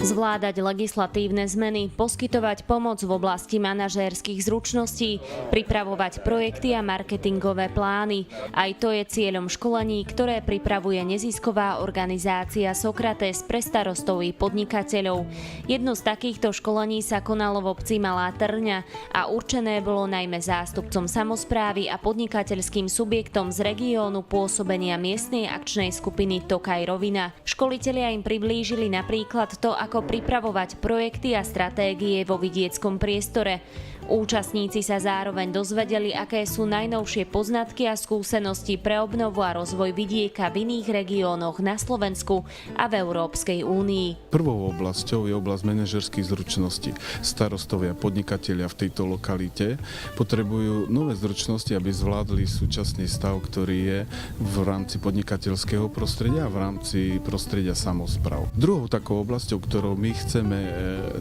Zvládať legislatívne zmeny, poskytovať pomoc v oblasti manažérskych zručností, pripravovať projekty a marketingové plány. Aj to je cieľom školení, ktoré pripravuje nezisková organizácia Sokrates pre starostov i podnikateľov. Jedno z takýchto školení sa konalo v obci Malá Trňa a určené bolo najmä zástupcom samosprávy a podnikateľským subjektom z regiónu pôsobenia miestnej akčnej skupiny Tokaj Rovina. Školitelia im priblížili napríklad to, ako pripravovať projekty a stratégie vo vidieckom priestore. Účastníci sa zároveň dozvedeli, aké sú najnovšie poznatky a skúsenosti pre obnovu a rozvoj vidieka v iných regiónoch na Slovensku a v Európskej únii. Prvou oblasťou je oblasť manažerských zručností. Starostovia, podnikatelia v tejto lokalite potrebujú nové zručnosti, aby zvládli súčasný stav, ktorý je v rámci podnikateľského prostredia a v rámci prostredia samospráv. Druhou takou oblasťou, ktorou my chceme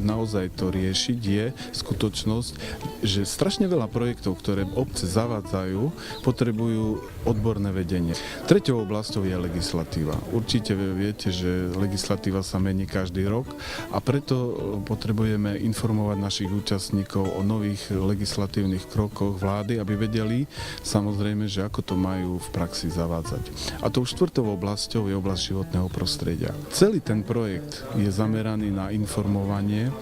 naozaj to riešiť, je skutočnosť, že strašne veľa projektov, ktoré obce zavádzajú, potrebujú odborné vedenie. Treťou oblasťou je legislatíva. Určite viete, že legislatíva sa mení každý rok a preto potrebujeme informovať našich účastníkov o nových legislatívnych krokoch vlády, aby vedeli samozrejme, že ako to majú v praxi zavádzať. A tou štvrtou oblasťou je oblasť životného prostredia. Celý ten projekt je zameraný na informovanie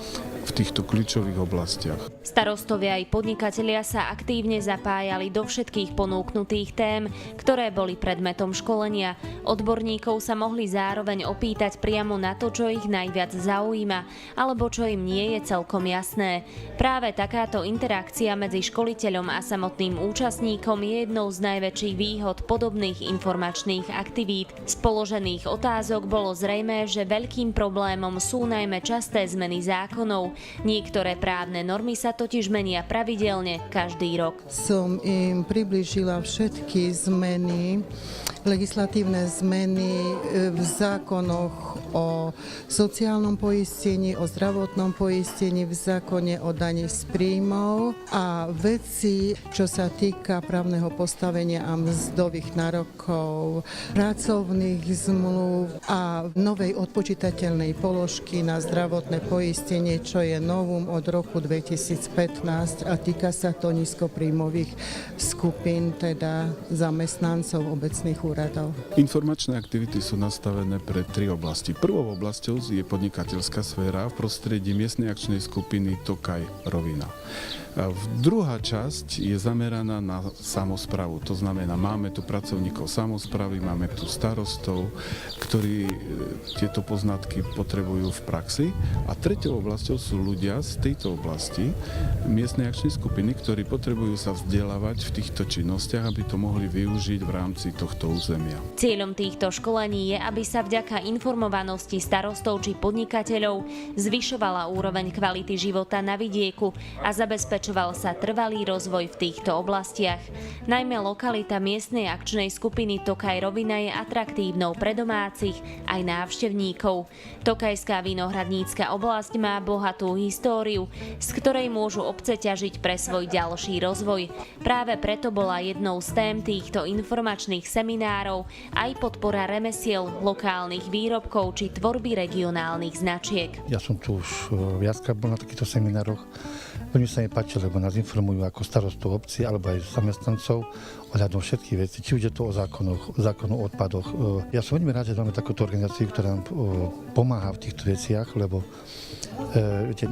v týchto kľúčových oblastiach. Starostovia aj podnikatelia sa aktívne zapájali do všetkých ponúknutých tém, ktoré boli predmetom školenia. Odborníkov sa mohli zároveň opýtať priamo na to, čo ich najviac zaujíma, alebo čo im nie je celkom jasné. Práve takáto interakcia medzi školiteľom a samotným účastníkom je jednou z najväčších výhod podobných informačných aktivít. Z položených otázok bolo zrejmé, že veľkým problémom sú najmä časté zmeny zákonov. Niektoré právne normy sa totiž menia pravidelne každý rok. Som im priblížila všetky zmeny, legislatívne zmeny v zákonoch o sociálnom poistení, o zdravotnom poistení, v zákone o dani z príjmov a veci, čo sa týka právneho postavenia a mzdových nárokov, pracovných zmluv a novej odpočítateľnej položky na zdravotné poistenie, čo je novum od roku 2015 a týka sa to nízkopríjmových skupín, teda zamestnancov obecných úradov. Informačné aktivity sú nastavené pre tri oblasti. Prvou oblasťou je podnikateľská sféra v prostredí miestnej akčnej skupiny Tokaj Rovina. Druhá časť je zameraná na samosprávu. To znamená, máme tu pracovníkov samosprávy, máme tu starostov, ktorí tieto poznatky potrebujú v praxi. A treťou oblasťou sú ľudia z tejto oblasti miestnej akčnej skupiny, ktorí potrebujú sa vzdelávať v týchto činnostiach, aby to mohli využiť v rámci tohto územia. Cieľom týchto školení je, aby sa vďaka informovanosti starostov či podnikateľov zvyšovala úroveň kvality života na vidieku a zabezpečoval sa trvalý rozvoj v týchto oblastiach. Najmä lokalita miestnej akčnej skupiny Tokaj Rovina je atraktívnou pre domácich aj návštevníkov. Tokajská vinohradnícka oblasť má bohatú históriu, z ktorej môžu obce ťažiť pre svoj ďalší rozvoj. Práve preto bola jednou z tém týchto informačných seminárov aj podpora remesiel, lokálnych výrobkov či tvorby regionálnych značiek. Ja som tu už viackrát bol na takýchto seminároch. Veľmi sa mi páči, lebo nás informujú ako starostov obci alebo aj zamestnancov ohľadom všetkých vecí, či už je to o zákonu o odpadoch. Ja som veľmi rád, že máme takúto organizáciu, ktorá nám pomáha v týchto veciach, lebo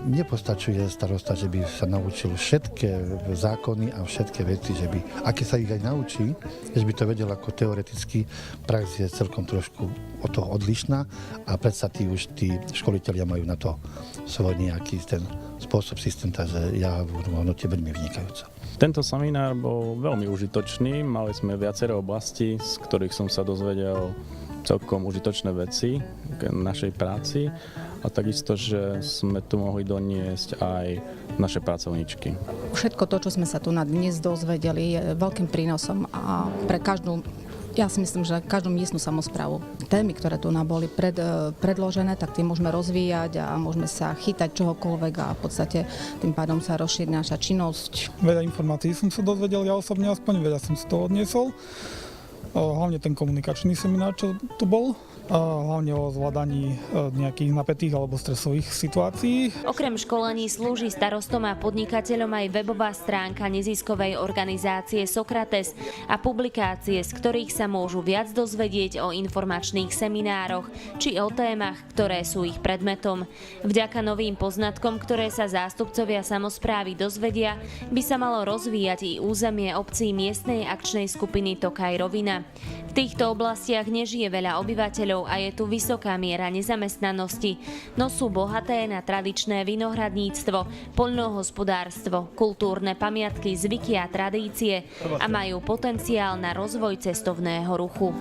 nepostačuje starosta, že by sa naučil všetky zákony a všetky veci, že by, aké sa ich aj naučí, že by to vedel ako teoreticky, prax je celkom trošku od toho odlišná a predsa tí školitelia majú na to svoj nejaký ten spôsob, systém, takže ja ho tie veľmi vynikajúco. Tento seminár bol veľmi užitočný, mali sme viaceré oblasti, z ktorých som sa dozvedel celkom užitočné veci k našej práci a takisto, že sme tu mohli doniesť aj naše pracovníčky. Všetko to, čo sme sa tu na dnes dozvedeli, je veľkým prínosom a pre každú, ja si myslím, že každú miestnu samosprávu. Témy, ktoré tu boli predložené, tak tie môžeme rozvíjať a môžeme sa chytať čohokoľvek a v podstate tým pádom sa rozšíri naša činnosť. Veľa informácií som sa dozvedel, ja osobne aspoň veľa som z toho odniesol. hlavne ten komunikačný seminár, čo to bol, hlavne o zvládaní nejakých napätých alebo stresových situácií. Okrem školení slúži starostom a podnikateľom aj webová stránka neziskovej organizácie Sokrates a publikácie, z ktorých sa môžu viac dozvedieť o informačných seminároch či o témach, ktoré sú ich predmetom. Vďaka novým poznatkom, ktoré sa zástupcovia samosprávy dozvedia, by sa malo rozvíjať i územie obcí miestnej akčnej skupiny Tokaj Rovina. V týchto oblastiach nežije veľa obyvateľov a je tu vysoká miera nezamestnanosti, no sú bohaté na tradičné vinohradníctvo, poľnohospodárstvo, kultúrne pamiatky, zvyky a tradície a majú potenciál na rozvoj cestovného ruchu.